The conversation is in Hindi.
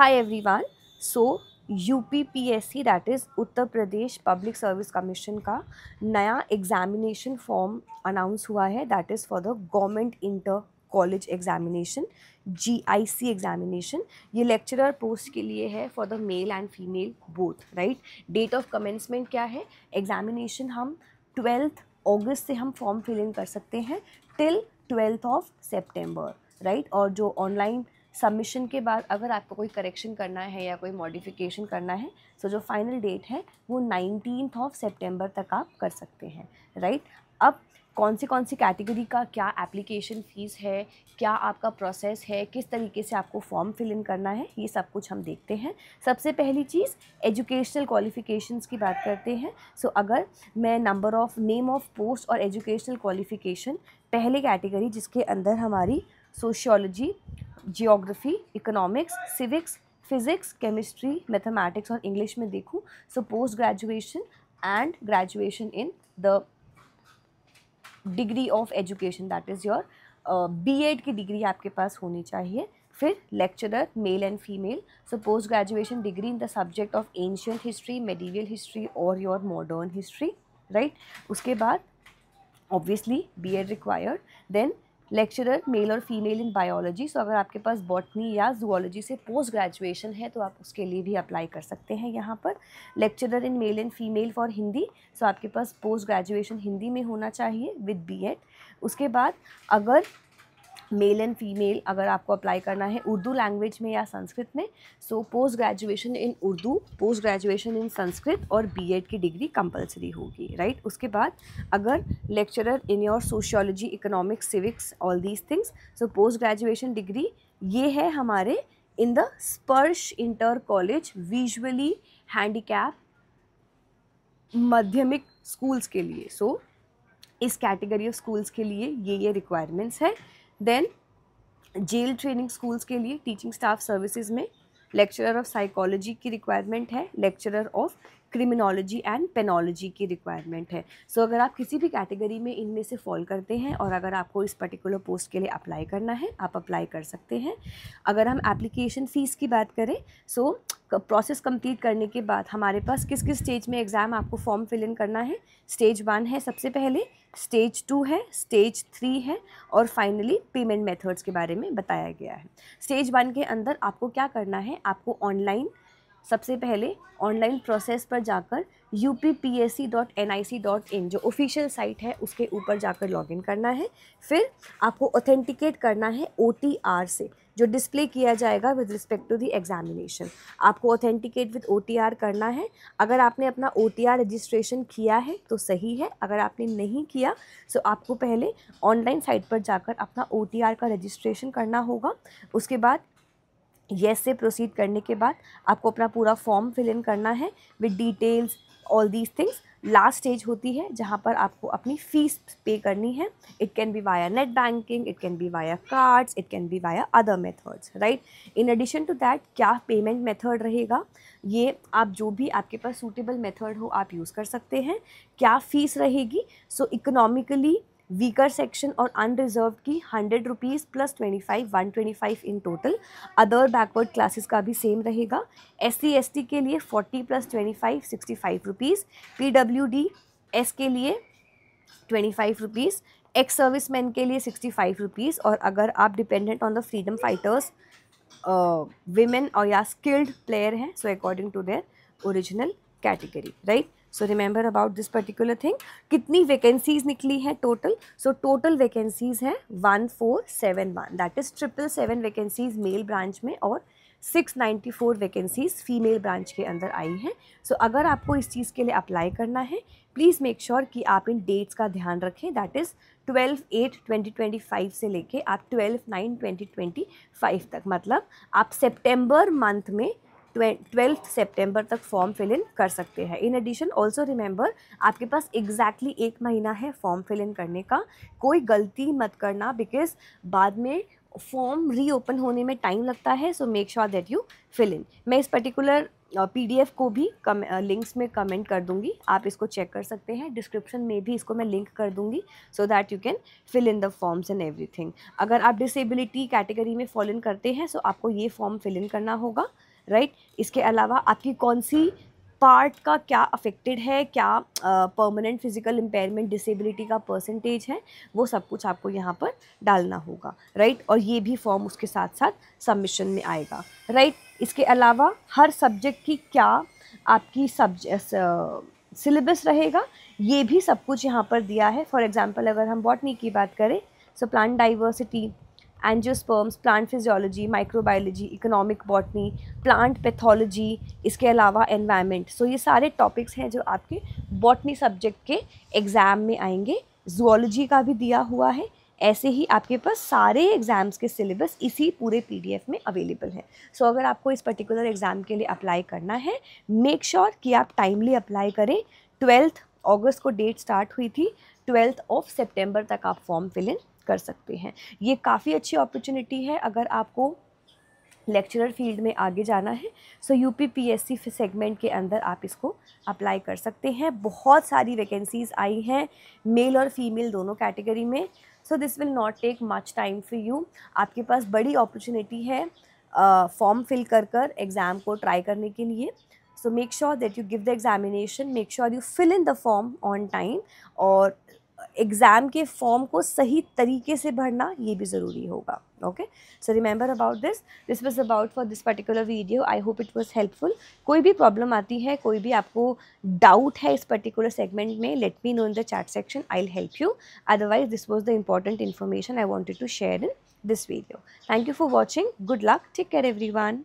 Hi everyone. So UPPSC that is Uttar Pradesh public service commission का नया एग्जामिनेशन फॉर्म अनाउंस हुआ है that is for the government inter college examination GIC examination. ये लेक्चरर पोस्ट के लिए है for the male and female both right. Date of commencement क्या है? एग्जामिनेशन हम 12 अगस्त से हम फॉर्म फिल इन कर सकते हैं टिल 12 सितंबर राइट. और जो ऑनलाइन सबमिशन के बाद अगर आपको कोई करेक्शन करना है या कोई मॉडिफिकेशन करना है सो जो फाइनल डेट है वो 19 सितंबर तक आप कर सकते हैं राइट. अब कौन सी कैटेगरी का क्या एप्लीकेशन फ़ीस है, क्या आपका प्रोसेस है, किस तरीके से आपको फॉर्म फिल इन करना है, ये सब कुछ हम देखते हैं. सबसे पहली चीज़ एजुकेशनल क्वालिफ़िकेशंस की बात करते हैं. सो अगर मैं number of name of post और एजुकेशनल क्वालिफ़िकेशन पहले कैटेगरी जिसके अंदर हमारी sociology, geography, economics, civics, physics, chemistry, mathematics और इंग्लिश में देखूँ so post graduation and graduation in the degree of education that is your B.Ed की डिग्री आपके पास होनी चाहिए. फिर lecturer mail and female so post graduation degree in the subject of ancient history, medieval history और योर मॉडर्न हिस्ट्री राइट. उसके बाद obviously B.Ed required. Then lecturer male और फीमेल इन बायोलॉजी. सो अगर आपके पास बॉटनी या जूलॉजी से पोस्ट ग्रेजुएशन है तो आप उसके लिए भी अप्लाई कर सकते हैं यहाँ पर. Lecturer in male and female for Hindi. So आपके पास पोस्ट ग्रेजुएशन हिंदी में होना चाहिए विद B.Ed. उसके बाद अगर मेल एंड फीमेल अगर आपको अप्लाई करना है उर्दू लैंग्वेज में या संस्कृत में so post graduation in Urdu, post graduation in Sanskrit और B.Ed की डिग्री कंपलसरी होगी राइट. उसके बाद अगर lecturer in your sociology, economics, civics all these things so post graduation degree ये है हमारे इन द स्पर्श इंटर कॉलेज विजुअली हैंडीकैप माध्यमिक स्कूल्स के लिए. सो इस कैटेगरी ऑफ स्कूल्स के लिए ये रिक्वायरमेंट्स है. देन जेल ट्रेनिंग स्कूल्स के लिए टीचिंग स्टाफ सर्विसेज में लेक्चरर ऑफ साइकोलॉजी की रिक्वायरमेंट है, लेक्चरर ऑफ क्रिमिनोलॉजी एंड पेनोलॉजी की रिक्वायरमेंट है. सो अगर आप किसी भी कैटेगरी में इनमें से फॉल करते हैं और अगर आपको इस पर्टिकुलर पोस्ट के लिए अप्लाई करना है आप अप्लाई कर सकते हैं. अगर हम एप्लीकेशन फ़ीस की बात करें सो प्रोसेस कंप्लीट करने के बाद हमारे पास किस किस स्टेज में एग्ज़ाम आपको फॉर्म फिल इन करना है. स्टेज 1 है सबसे पहले, स्टेज 2 है, स्टेज 3 है और फाइनली पेमेंट मेथड्स के बारे में बताया गया है. स्टेज 1 के अंदर आपको क्या करना है, आपको ऑनलाइन सबसे पहले ऑनलाइन प्रोसेस पर जाकर uppsc.nic.in जो ऑफिशियल साइट है उसके ऊपर जाकर लॉगिन करना है. फिर आपको ऑथेंटिकेट करना है OTR से जो डिस्प्ले किया जाएगा with respect to the examination. आपको ऑथेंटिकेट विद OTR करना है. अगर आपने अपना OTR रजिस्ट्रेशन किया है तो सही है, अगर आपने नहीं किया सो आपको पहले ऑनलाइन साइट पर जाकर अपना OTR का रजिस्ट्रेशन करना होगा. उसके बाद येस से प्रोसीड करने के बाद आपको अपना पूरा फॉर्म फिल इन करना है with details all these things. Last stage होती है जहाँ पर आपको अपनी फ़ीस पे करनी है. It can be via net banking, it can be via cards, it can be via other methods right. In addition to that क्या पेमेंट मेथड रहेगा ये आप जो भी आपके पास सूटेबल मेथड हो आप यूज़ कर सकते हैं. क्या फ़ीस रहेगी सो इकोनॉमिकली वीकर सेक्शन और अनरिजर्व की 100 rupees plus 25 125 in total. Other backward classes का भी सेम रहेगा. SC/ST के लिए 40 प्लस 25 65 रुपीज़. PWD S के लिए 25 रुपीज़. एक्स सर्विसमैन के लिए 65 रुपीज़. और अगर आप dependent on the freedom fighters women और या स्किल्ड प्लेयर हैं so according to their original category right. So remember about this particular thing. कितनी वैकेंसीज निकली हैं टोटल? सो टोटल वैकेंसीज हैं 1471 that is 777 vacancies male branch में और 694 वैकेंसीज फीमेल ब्रांच के अंदर आई हैं. सो अगर आपको इस चीज़ के लिए अप्लाई करना है प्लीज़ मेक श्योर कि आप इन डेट्स का ध्यान रखें दैट इज़ 12/8/2025 से लेके आप 12/9/2025 तक. मतलब आप सितंबर मंथ में 12 सितंबर तक फॉर्म फिल इन कर सकते हैं. इन एडिशन ऑल्सो रिमेंबर आपके पास एग्जैक्टली 1 महीना है फॉर्म फिल इन करने का. कोई गलती मत करना बिकॉज बाद में फॉर्म रीओपन होने में टाइम लगता है. So make sure that you fill in. मैं इस पर्टिकुलर PDF को भी लिंक्स में कमेंट कर दूंगी, आप इसको चेक कर सकते हैं. डिस्क्रिप्शन में भी इसको मैं लिंक कर दूंगी so that you can fill in the forms and everything. अगर आप डिसेबिलिटी कैटेगरी में फॉल इन करते हैं सो आपको ये फॉर्म फिल इन करना होगा. राइट। इसके अलावा आपकी कौन सी पार्ट का क्या अफेक्टेड है, क्या परमानेंट फिजिकल इम्पेयरमेंट डिसेबिलिटी का परसेंटेज है, वो सब कुछ आपको यहाँ पर डालना होगा, राइट। और ये भी फॉर्म उसके साथ साथ सबमिशन में आएगा, राइट। इसके अलावा हर सब्जेक्ट की क्या आपकी सिलेबस रहेगा, ये भी सब कुछ यहाँ पर दिया है। फॉर एग्जांपल अगर हम बॉटनी की बात करें, so plant diversity, angiosperms, plant physiology, microbiology, economic botany, plant pathology, इसके अलावा एनवायरनमेंट। सो ये सारे टॉपिक्स हैं जो आपके बॉटनी सब्जेक्ट के एग्ज़ाम में आएंगे। जूलॉजी का भी दिया हुआ है। ऐसे ही आपके पास सारे एग्ज़ाम्स के सिलेबस इसी पूरे PDF में अवेलेबल है। सो अगर आपको इस पर्टिकुलर एग्ज़ाम के लिए अप्लाई करना है, मेक श्योर कि आप टाइमली अप्लाई करें। 12 अगस्त को डेट स्टार्ट हुई थी, 12 सितंबर तक आप फॉर्म फिल इन कर सकते हैं। ये काफ़ी अच्छी अपॉर्चुनिटी है अगर आपको लेक्चरर फील्ड में आगे जाना है। सो UP PSC सेगमेंट के अंदर आप इसको अप्लाई कर सकते हैं। बहुत सारी वैकेंसीज़ आई हैं मेल और फीमेल दोनों कैटेगरी में। So this will not take much time for you. आपके पास बड़ी अपॉर्चुनिटी है फॉर्म फिल कर एग्ज़ाम को ट्राई करने के लिए। So make sure that you give the examination, make sure you fill in the form on time, और एग्ज़ाम के फॉर्म को सही तरीके से भरना ये भी ज़रूरी होगा। Okay, so remember about this was about for this particular video. I hope it was helpful. कोई भी प्रॉब्लम आती है, कोई भी आपको डाउट है इस पर्टिकुलर सेगमेंट में, let me know in the chat section, I will help you. Otherwise this was the important information I wanted to share in this video. Thank you for watching. Good luck. Take care everyone.